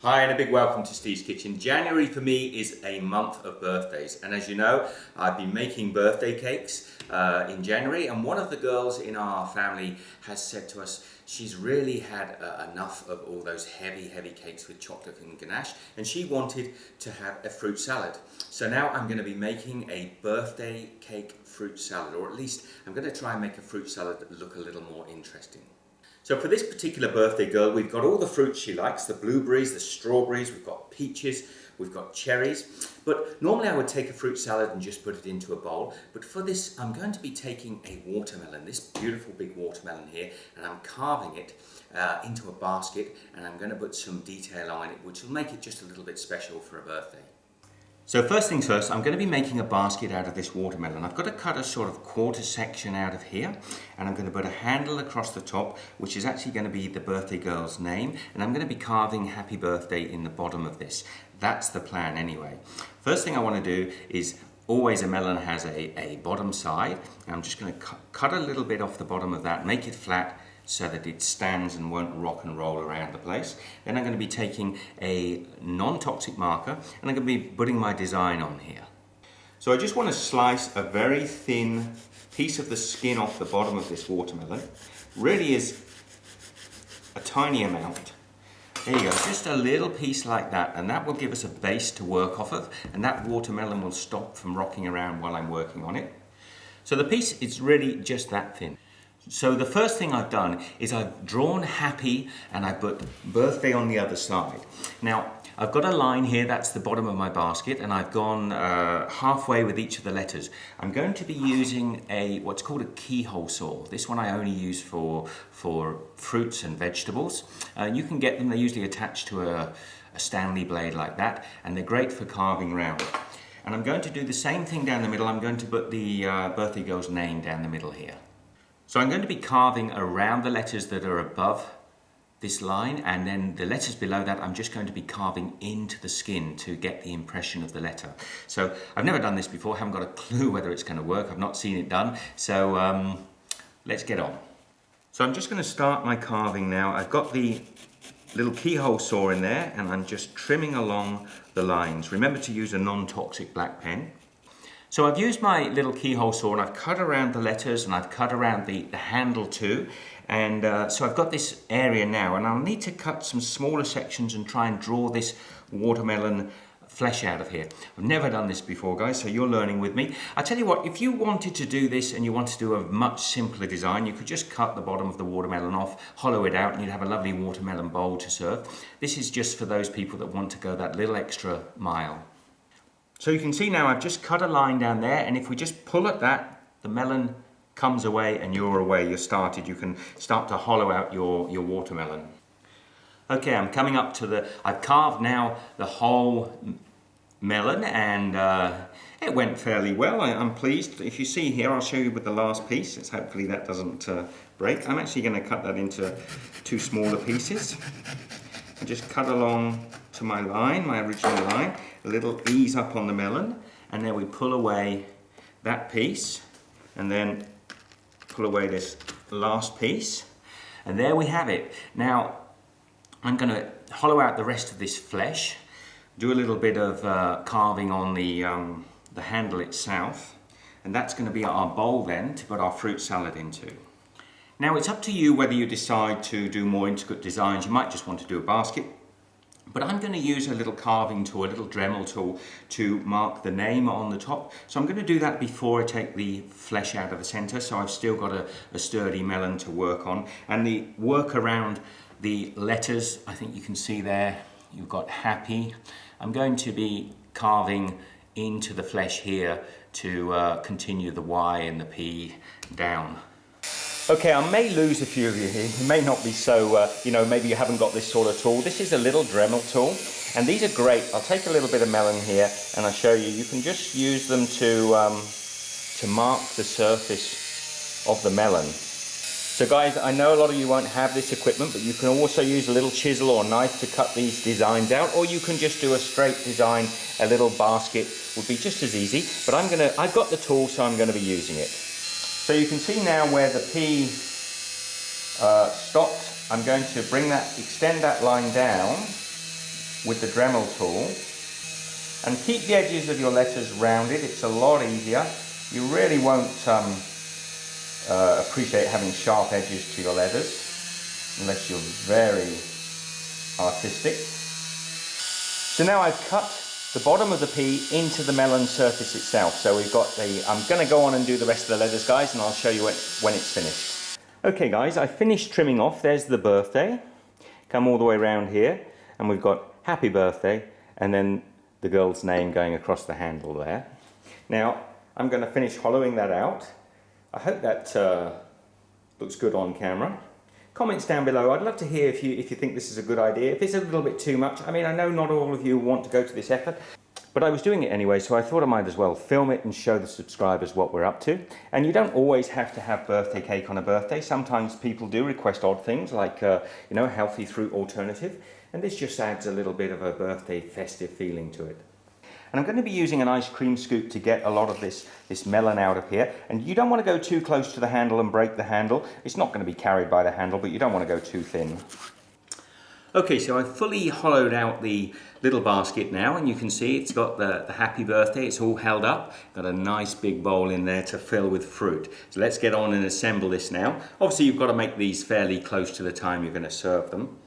Hi and a big welcome to Steve's Kitchen. January for me is a month of birthdays, and as you know, I've been making birthday cakes in January, and one of the girls in our family has said to us she's really had enough of all those heavy cakes with chocolate and ganache, and she wanted to have a fruit salad. So now I'm going to be making a birthday cake fruit salad, or at least I'm going to try and make a fruit salad that look a little more interesting. So for this particular birthday girl, we've got all the fruits she likes, the blueberries, the strawberries, we've got peaches, we've got cherries. But normally I would take a fruit salad and just put it into a bowl. But for this, I'm going to be taking a watermelon, this beautiful big watermelon here, and I'm carving it into a basket, and I'm going to put some detail on it, which will make it just a little bit special for a birthday. So first things first, I'm going to be making a basket out of this watermelon. I've got to cut a sort of quarter section out of here, and I'm going to put a handle across the top, which is actually going to be the birthday girl's name, and I'm going to be carving happy birthday in the bottom of this. That's the plan anyway. First thing I want to do is, always a melon has a bottom side, and I'm just going to cut a little bit off the bottom of that, make it flat, so that it stands and won't rock and roll around the place. Then I'm going to be taking a non-toxic marker and I'm going to be putting my design on here. So I just want to slice a very thin piece of the skin off the bottom of this watermelon. Really is a tiny amount. There you go, just a little piece like that, and that will give us a base to work off of, and that watermelon will stop from rocking around while I'm working on it. So the piece is really just that thin. So the first thing I've done is I've drawn happy and I put birthday on the other side. Now I've got a line here, that's the bottom of my basket, and I've gone halfway with each of the letters. I'm going to be using what's called a keyhole saw. This one I only use for fruits and vegetables. You can get them, they're usually attached to a Stanley blade like that, and they're great for carving around. And I'm going to do the same thing down the middle. I'm going to put the birthday girl's name down the middle here. So I'm going to be carving around the letters that are above this line, and then the letters below that I'm just going to be carving into the skin to get the impression of the letter. So I've never done this before, haven't got a clue whether it's going to work, I've not seen it done, so let's get on. So I'm just going to start my carving now. I've got the little keyhole saw in there and I'm just trimming along the lines. Remember to use a non-toxic black pen. So I've used my little keyhole saw and I've cut around the letters and I've cut around the handle too. And so I've got this area now, and I'll need to cut some smaller sections and try and draw this watermelon flesh out of here. I've never done this before, guys, so you're learning with me. I tell you what, if you wanted to do this and you wanted to do a much simpler design, you could just cut the bottom of the watermelon off, hollow it out, and you'd have a lovely watermelon bowl to serve. This is just for those people that want to go that little extra mile. So you can see now I've just cut a line down there, and if we just pull at that, the melon comes away and you're away, you're started. You can start to hollow out your watermelon. Okay, I'm coming up to I've carved now the whole melon, and it went fairly well. I'm pleased. If you see here, I'll show you with the last piece. Hopefully that doesn't break. I'm actually going to cut that into two smaller pieces. And just cut along to my line, my original line, a little ease up on the melon, and then we pull away that piece, and then pull away this last piece, and there we have it. Now I'm going to hollow out the rest of this flesh, do a little bit of carving on the handle itself, and that's going to be our bowl then to put our fruit salad into. Now it's up to you whether you decide to do more intricate designs. You might just want to do a basket, but I'm going to use a little carving tool, a little Dremel tool, to mark the name on the top. So I'm going to do that before I take the flesh out of the center, so I've still got a sturdy melon to work on. And the work around the letters, I think you can see there, you've got happy. I'm going to be carving into the flesh here to continue the Y and the P down. Okay, I may lose a few of you here. It may not be so, maybe you haven't got this sort of tool. This is a little Dremel tool, and these are great. I'll take a little bit of melon here, and I'll show you. You can just use them to mark the surface of the melon. So guys, I know a lot of you won't have this equipment, but you can also use a little chisel or knife to cut these designs out, or you can just do a straight design. A little basket would be just as easy, but I've got the tool, so I'm going to be using it. So you can see now where the P stopped. I'm going to extend that line down with the Dremel tool. And keep the edges of your letters rounded, it's a lot easier. You really won't appreciate having sharp edges to your letters unless you're very artistic. So now I've cut the bottom of the pea into the melon surface itself. So we've got I'm going to go on and do the rest of the letters, guys, and I'll show you when it's finished. Okay guys, I finished trimming off. There's the birthday. Come all the way around here and we've got happy birthday and then the girl's name going across the handle there. Now I'm going to finish hollowing that out. I hope that looks good on camera. Comments down below. I'd love to hear if you think this is a good idea. If it's a little bit too much, I mean, I know not all of you want to go to this effort, but I was doing it anyway, so I thought I might as well film it and show the subscribers what we're up to. And you don't always have to have birthday cake on a birthday. Sometimes people do request odd things like, you know, a healthy fruit alternative. And this just adds a little bit of a birthday festive feeling to it. And I'm going to be using an ice cream scoop to get a lot of this melon out of here. And you don't want to go too close to the handle and break the handle. It's not going to be carried by the handle, but you don't want to go too thin. Okay, so I've fully hollowed out the little basket now, and you can see it's got the happy birthday. It's all held up. Got a nice big bowl in there to fill with fruit. So let's get on and assemble this now. Obviously, you've got to make these fairly close to the time you're going to serve them.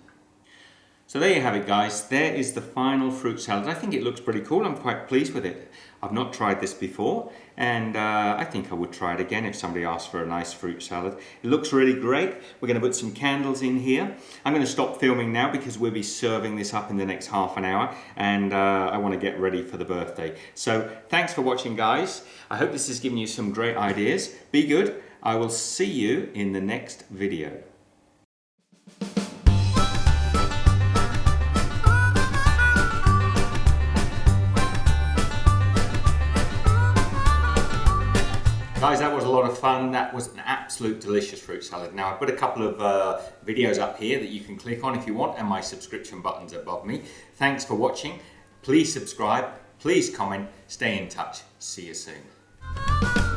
So there you have it, guys. There is the final fruit salad. I think it looks pretty cool. I'm quite pleased with it. I've not tried this before, and I think I would try it again if somebody asked for a nice fruit salad. It looks really great. We're going to put some candles in here. I'm going to stop filming now because we'll be serving this up in the next half an hour, and I want to get ready for the birthday. So thanks for watching, guys. I hope this has given you some great ideas. Be good. I will see you in the next video. Guys, that was a lot of fun. That was an absolute delicious fruit salad. Now, I've put a couple of videos up here that you can click on if you want, and my subscription button's above me. Thanks for watching. Please subscribe, please comment, stay in touch. See you soon.